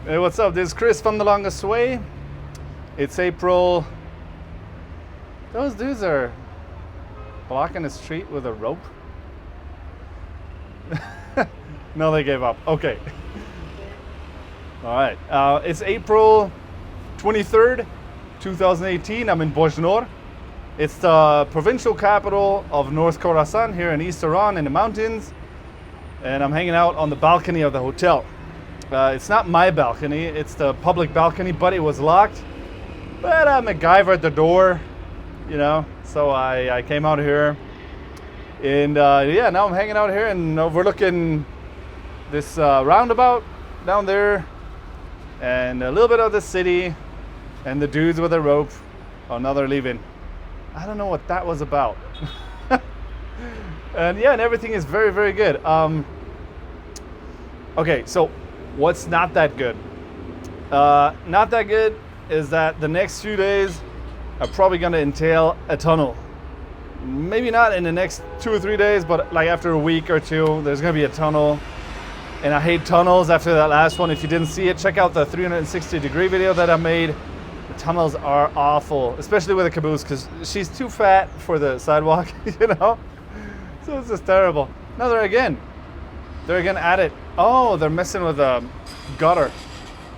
Hey, what's up? This is Chris from The Longest Way. It's April. Those dudes are blocking the street with a rope. No, they gave up. Okay. All right. It's April 23rd, 2018. I'm in Bojnurd. It's the provincial capital of North Khorasan here in East Iran in the mountains. And I'm hanging out on the balcony of the hotel. It's not my balcony, it's the public balcony, but it was locked. But I MacGyvered the door, you know, so I came out here. And yeah, now I'm hanging out here and overlooking this roundabout down there. And a little bit of the city and the dudes with a rope. Oh, now they're leaving. I don't know what that was about. And yeah, and everything is very, very good. Okay, so what's not that good? Not that good is that the next few days are probably going to entail a tunnel. Maybe not in the next 2 or 3 days, but like after a week or two, there's going to be a tunnel. And I hate tunnels after that last one. If you didn't see it, check out the 360-degree video that I made. The tunnels are awful, especially with a caboose, because she's too fat for the sidewalk, you know? So it's just terrible. Now they're again at it. Oh, they're messing with a gutter,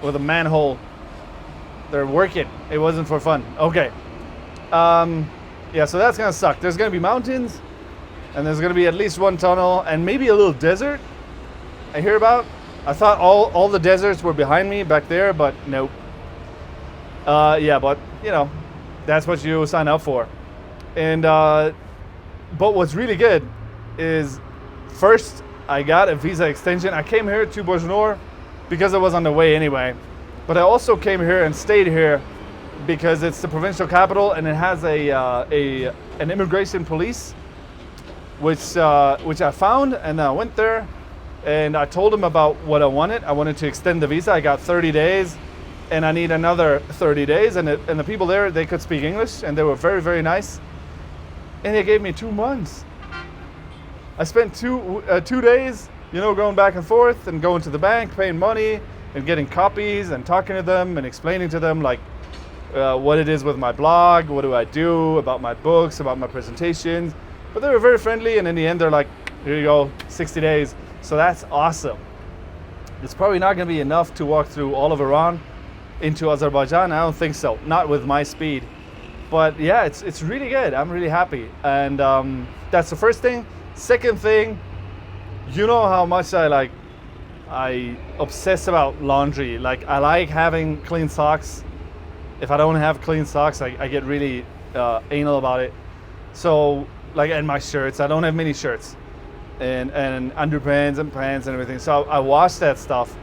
with a manhole. They're working. It wasn't for fun. Okay. Yeah, so that's gonna suck. There's gonna be mountains, and there's gonna be at least one tunnel, and maybe a little desert. I hear about. I thought all the deserts were behind me back there, but nope. Yeah, but you know, that's what you sign up for. And but what's really good is first, I got a visa extension. I came here to Bojnurd because I was on the way anyway. But I also came here and stayed here because it's the provincial capital and it has an immigration police, which I found, and I went there and I told them about what I wanted. I wanted to extend the visa. I got 30 days and I need another 30 days. And the people there, they could speak English and they were very, very nice. And they gave me 2 months. I spent two days, you know, going back and forth and going to the bank, paying money and getting copies and talking to them and explaining to them like what it is with my blog, what do I do, about my books, about my presentations. But they were very friendly, and in the end they're like, here you go, 60 days. So that's awesome. It's probably not going to be enough to walk through all of Iran into Azerbaijan. I don't think so, not with my speed. But yeah, it's really good. I'm really happy. And that's the first thing. Second thing, you know how much I obsess about laundry. Like, I like having clean socks. If I don't have clean socks, I get really anal about it. So, like, and my shirts, I don't have many shirts. And underpants and pants and everything. So I wash that stuff.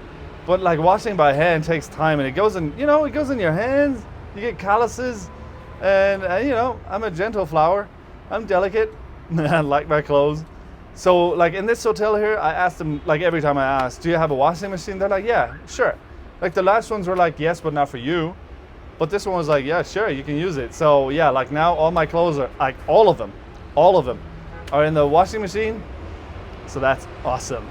But like, washing by hand takes time, and it goes in, you know, it goes in your hands. You get calluses. And you know, I'm a gentle flower. I'm delicate. I like my clothes. So like in this hotel here, I asked them, like every time I asked, do you have a washing machine? They're like, yeah, sure. Like the last ones were like, yes, but not for you. But this one was like, yeah, sure, you can use it. So yeah, like now all my clothes are, like all of them are in the washing machine. So that's awesome.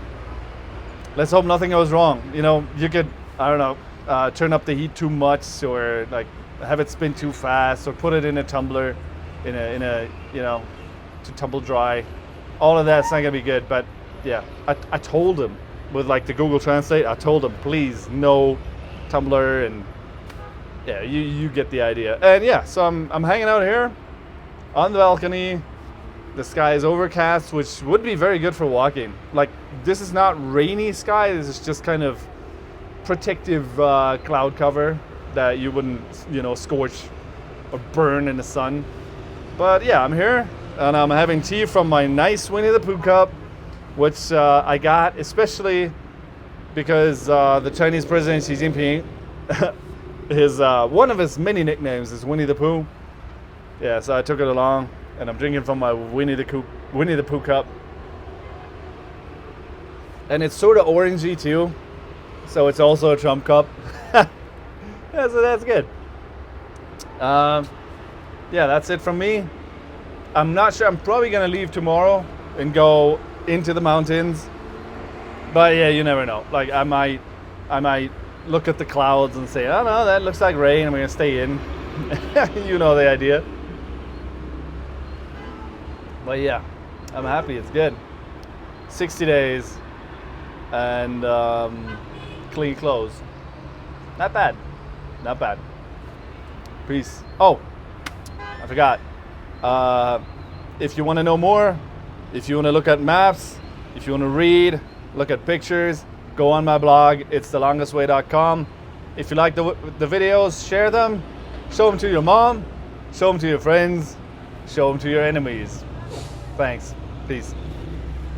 Let's hope nothing goes wrong. You know, you could, I don't know, turn up the heat too much, or like have it spin too fast, or put it in a tumbler, in a you know, to tumble dry. All of that's not gonna be good. But yeah, I told him with like the Google Translate, I told him, please no tumbler, and yeah, you get the idea. And yeah, so I'm hanging out here on the balcony. The sky is overcast, which would be very good for walking. Like, this is not rainy sky, this is just kind of protective cloud cover that you wouldn't, you know, scorch or burn in the sun. But yeah, I'm here and I'm having tea from my nice Winnie the Pooh cup, which I got especially because the Chinese president Xi Jinping, one of his many nicknames is Winnie the Pooh. Yeah, so I took it along. And I'm drinking from my Winnie the Pooh cup. And it's sort of orangey too. So it's also a Trump cup. Yeah, so that's good. Yeah, that's it from me. I'm not sure. I'm probably going to leave tomorrow and go into the mountains. But yeah, you never know. Like I might look at the clouds and say, oh no, that looks like rain, I'm gonna stay in. You know the idea. But yeah, I'm happy, it's good. 60 days and clean clothes. Not bad. Not bad. Peace. Oh, I forgot. If you want to know more, if you want to look at maps, if you want to read, look at pictures, go on my blog. It's thelongestway.com. If you like the videos, share them. Show them to your mom. Show them to your friends. Show them to your enemies. Thanks. Peace.